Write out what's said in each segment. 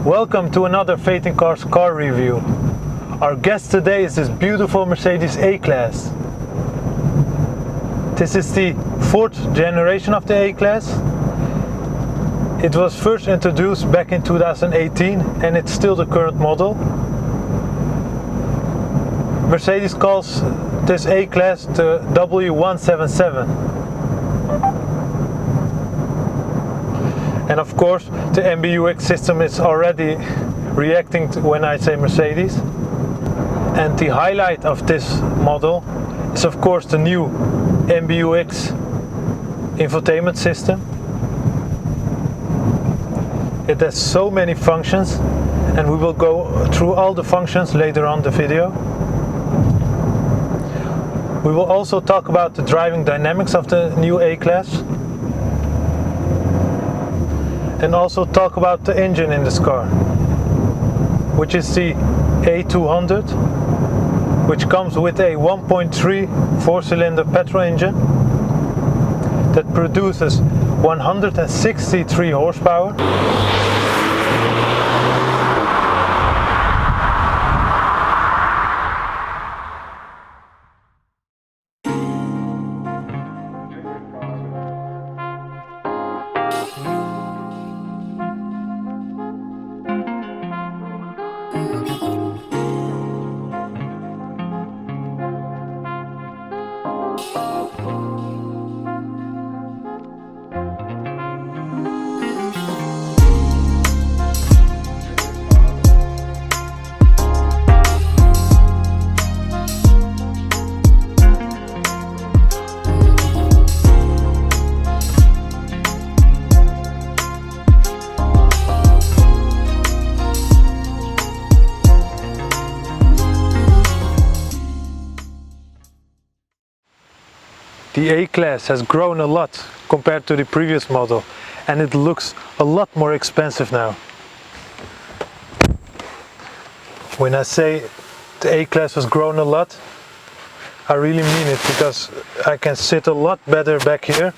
Welcome to another Faith in Cars car review. Our guest today is this beautiful Mercedes A-Klasse. This is the fourth generation of the A-Klasse. It was first introduced back in 2018 and it's still the current model. Mercedes calls this A-Klasse the W177. And of course the MBUX system is already reacting to when I say Mercedes. And the highlight of this model is of course the new MBUX infotainment system. It has so many functions and we will go through all the functions later on the video. We will also talk about the driving dynamics of the new A-Klasse and also talk about the engine in this car, which is the A200, which comes with a 1.3 four-cylinder petrol engine that produces 163 horsepower. The A-Klasse has grown a lot compared to the previous model and it looks a lot more expensive now. When I say the A-Klasse has grown a lot, I really mean it, because I can sit a lot better back here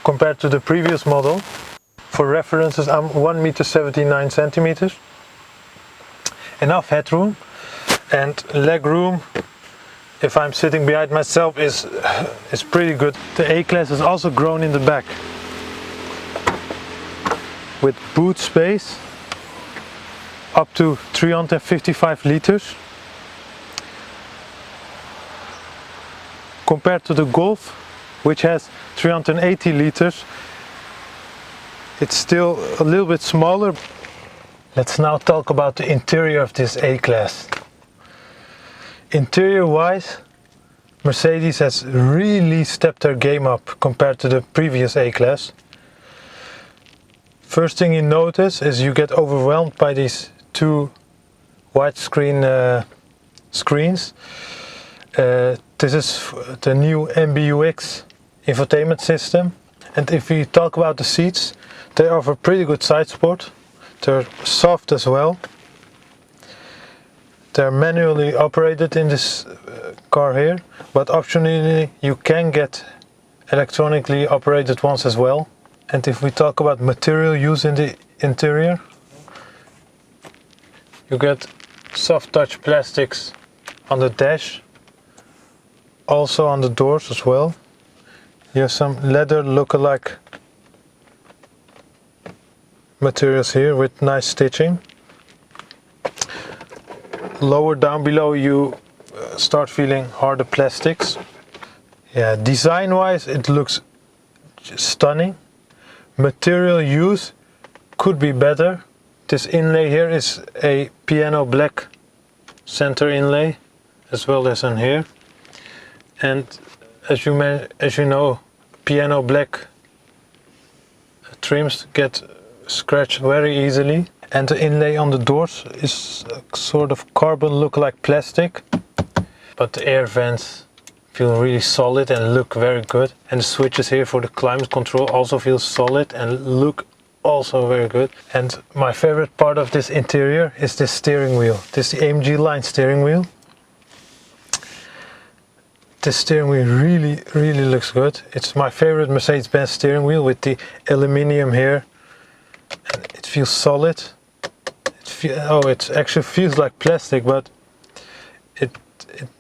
compared to the previous model. For references, I'm 1.79 meters. Enough headroom and leg room. If I'm sitting behind myself is pretty good. The A-Klasse has also grown in the back with boot space up to 355 liters. Compared to the Golf, which has 380 liters, it's still a little bit smaller. Let's now talk about the interior of this A-Klasse. Interior wise, Mercedes has really stepped their game up compared to the previous A-Klasse. First thing you notice is you get overwhelmed by these two widescreen screens. This is the new MBUX infotainment system. And if we talk about the seats, they offer pretty good side support. They're soft as well. They're manually operated in this car here, but optionally you can get electronically operated ones as well. And if we talk about material used in the interior, you get soft touch plastics on the dash, also on the doors as well. You have some leather look-alike materials here with nice stitching. Lower down below you start feeling harder plastics. Yeah, design wise it looks stunning. Material use could be better. This inlay here is a piano black center inlay as well as in here. And as you know, piano black trims get scratched very easily. And the inlay on the doors is a sort of carbon look-like plastic, but the air vents feel really solid and look very good. And the switches here for the climate control also feel solid and look also very good. And my favorite part of this interior is this steering wheel. This is the AMG line steering wheel. This steering wheel really looks good. It's my favorite Mercedes-Benz steering wheel with the aluminium here. And it feels solid. it actually feels like plastic, but it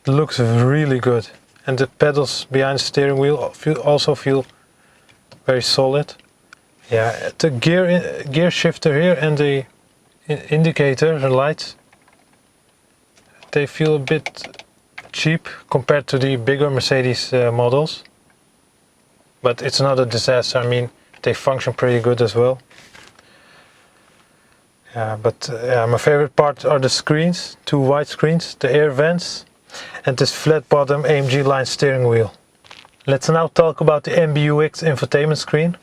looks really good. And the pedals behind the steering wheel also feel very solid. Yeah, the gear shifter here and the indicator, the lights, they feel a bit cheap compared to the bigger Mercedes models. But it's not a disaster. I mean, they function pretty good as well. Yeah, but my favorite part are the screens, two wide screens, the air vents, and this flat bottom AMG line steering wheel. Let's now talk about the MBUX infotainment screen.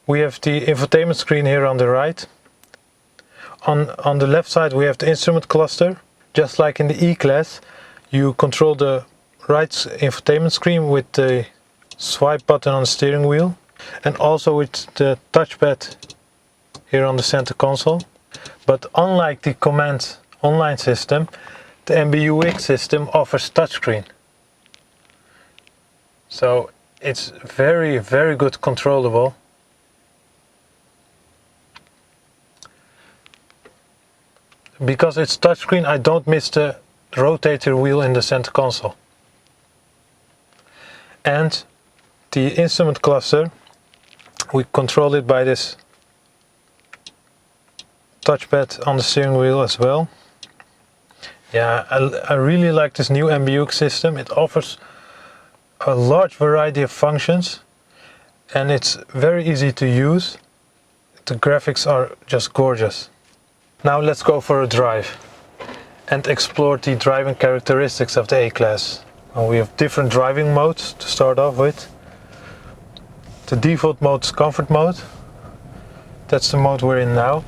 We have the infotainment screen here on the right. On the left side we have the instrument cluster. Just like in the E-Class, you control the right infotainment screen with the swipe button on the steering wheel, and also with the touchpad here on the center console. But unlike the command online system, the MBUX system offers touchscreen. So it's very, very good controllable. Because it's touchscreen, I don't miss the rotator wheel in the center console. And the instrument cluster, we control it by this touchpad on the steering wheel as well. Yeah, I really like this new MBUX system. It offers a large variety of functions and it's very easy to use. The graphics are just gorgeous. Now let's go for a drive and explore the driving characteristics of the A-Class. We have different driving modes to start off with. The default mode is comfort mode. That's the mode we're in now.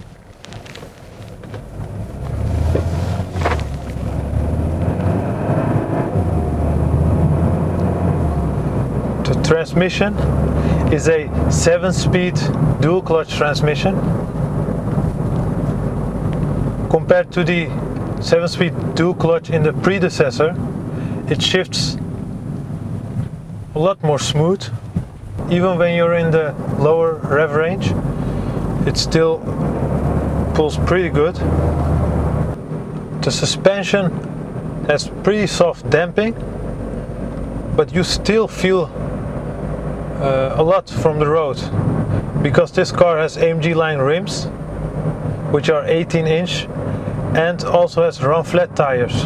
The transmission is a 7-speed dual clutch transmission. Compared to the 7-speed dual clutch in the predecessor, it shifts a lot more smooth. Even when you're in the lower rev range, it still pulls pretty good. The suspension has pretty soft damping, but you still feel a lot from the road, because this car has AMG line rims, which are 18-inch, and also has run flat tires.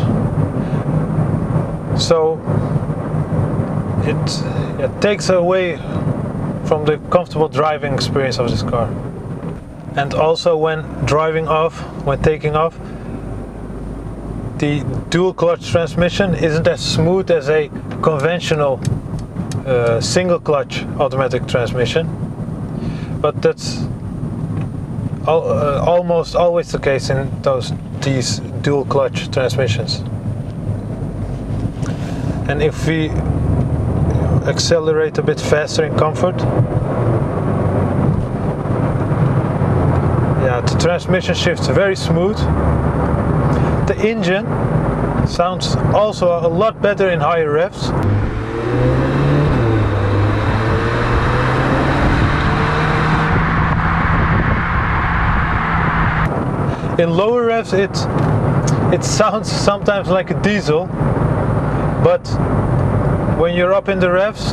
So it takes away from the comfortable driving experience of this car. And also when driving off, when taking off, the dual clutch transmission isn't as smooth as a conventional single clutch automatic transmission, but that's almost always the case in these dual clutch transmissions. And if we accelerate a bit faster in comfort, yeah, the transmission shifts very smooth. The engine sounds also a lot better in higher revs. In lower revs it sounds sometimes like a diesel, but when you're up in the revs,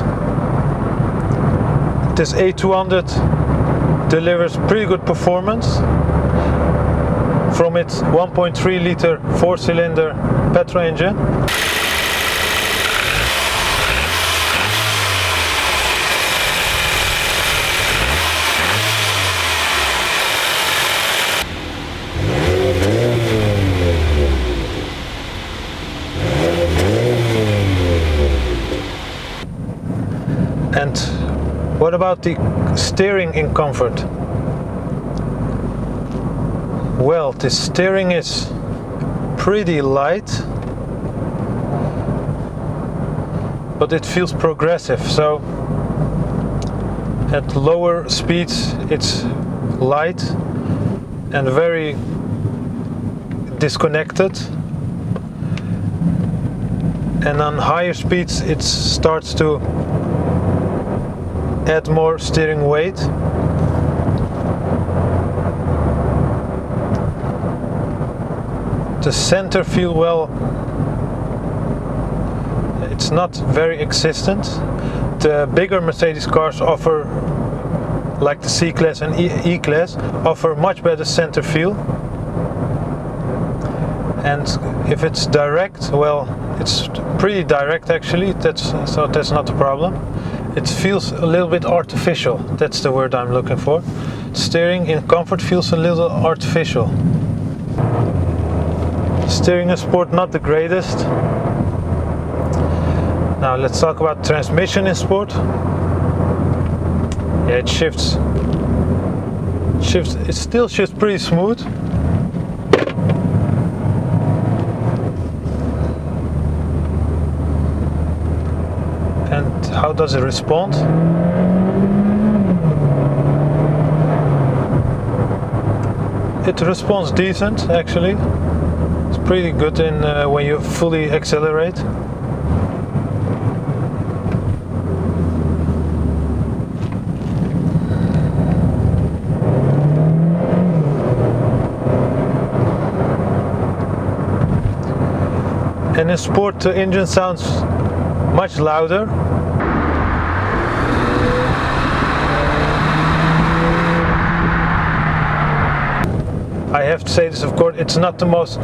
this A200 delivers pretty good performance from its 1.3 liter 4-cylinder petrol engine. And what about the steering in comfort? Well, the steering is pretty light, but it feels progressive. So at lower speeds it's light and very disconnected, and on higher speeds it starts to add more steering weight. The center feel, well, it's not very existent. The bigger Mercedes cars offer, like the C-Class and E-Class, offer much better center feel. And if it's direct, well, it's pretty direct actually, so that's not a problem. It feels a little bit artificial, that's the word I'm looking for. Steering in comfort feels a little artificial. Steering in sport, not the greatest. Now let's talk about transmission in sport. Yeah, it shifts. It still shifts pretty smooth. And how does it respond? It responds decent actually. It's pretty good in when you fully accelerate. And in sport the engine sounds much louder. I have to say this, of course, it's not the most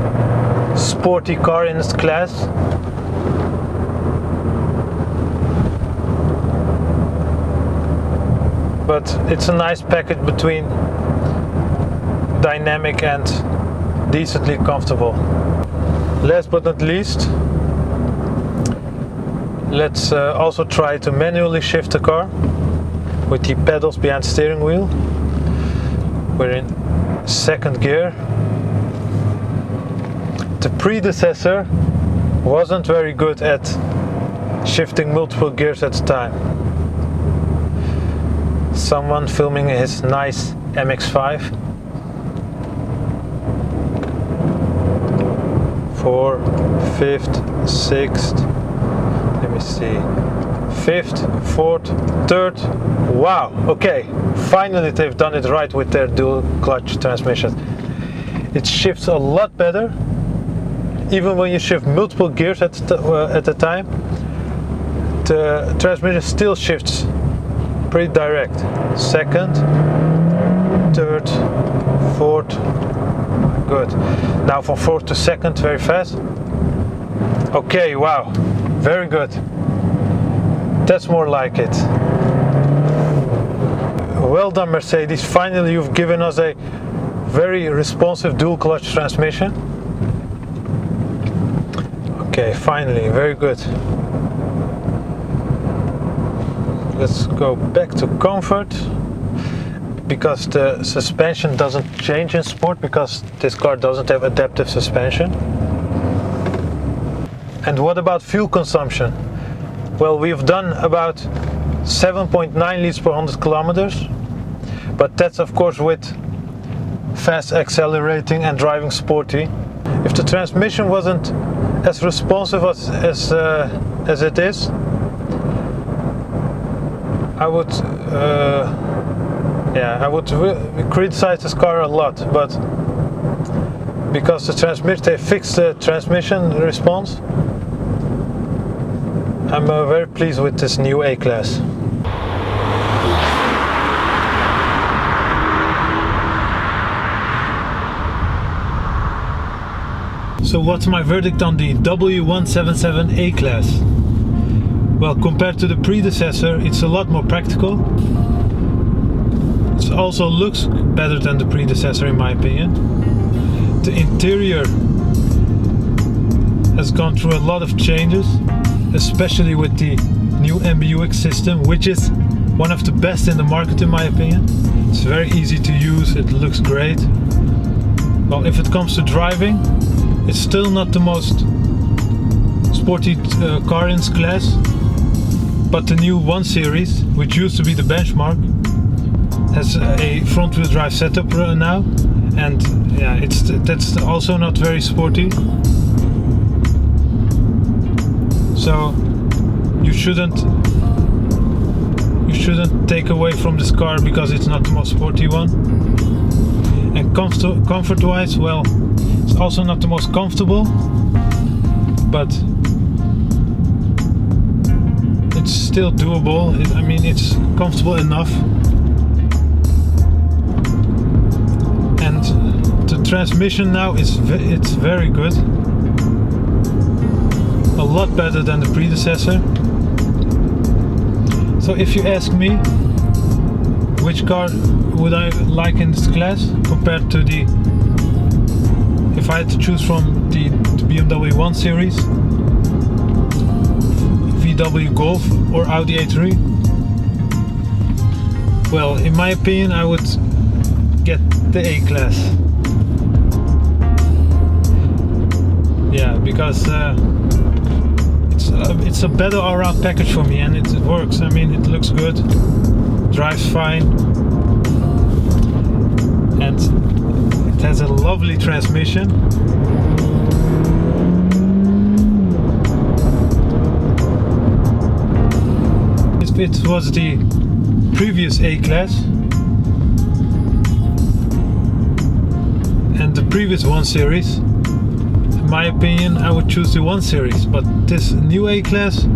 sporty car in its class. But it's a nice package between dynamic and decently comfortable. Last but not least, let's also try to manually shift the car with the pedals behind the steering wheel. We're in second gear. The predecessor wasn't very good at shifting multiple gears at a time. Someone filming his nice MX-5. 4th, 5th, 6th, let me see, 5th, 4th, 3rd, wow, okay, finally they've done it right with their dual clutch transmission. It shifts a lot better, even when you shift multiple gears at a time, the transmission still shifts pretty direct. 2nd, 3rd, 4th, good. Now from 4th to 2nd, very fast. Okay, wow, very good. That's more like it. Well done, Mercedes. Finally, you've given us a very responsive dual clutch transmission. Okay, finally, very good. Let's go back to comfort. Because the suspension doesn't change in sport, because this car doesn't have adaptive suspension. And what about fuel consumption? Well, we've done about 7.9 liters per 100 kilometers, but that's of course with fast accelerating and driving sporty. If the transmission wasn't as responsive as it is, I would criticize this car a lot, but because they fixed the transmission response, I'm very pleased with this new A-Class. So what's my verdict on the W177 A-Class? Well, compared to the predecessor, it's a lot more practical. It also looks better than the predecessor in my opinion. The interior has gone through a lot of changes, especially with the new MBUX system, which is one of the best in the market in my opinion. It's very easy to use, it looks great. Well, if it comes to driving, it's still not the most sporty car in its class, but the new 1 Series, which used to be the benchmark, has a front-wheel drive setup now, and yeah, that's also not very sporty. So you shouldn't take away from this car because it's not the most sporty one. And comfort-wise, well, it's also not the most comfortable, but it's still doable. I mean, it's comfortable enough. And the transmission now it's very good. A lot better than the predecessor. So if you ask me which car would I like in this class compared to the, if I had to choose from the BMW 1 Series, VW Golf or Audi A3, well, in my opinion, I would get the A-Class. Yeah, because it's a better all-round package for me, and it works. I mean, it looks good, drives fine, and it has a lovely transmission. It was the previous A-Class and the previous 1 Series. In my opinion, I would choose the 1 Series, but this new A-Class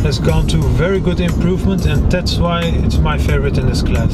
has gone to very good improvement, and that's why it's my favorite in this class.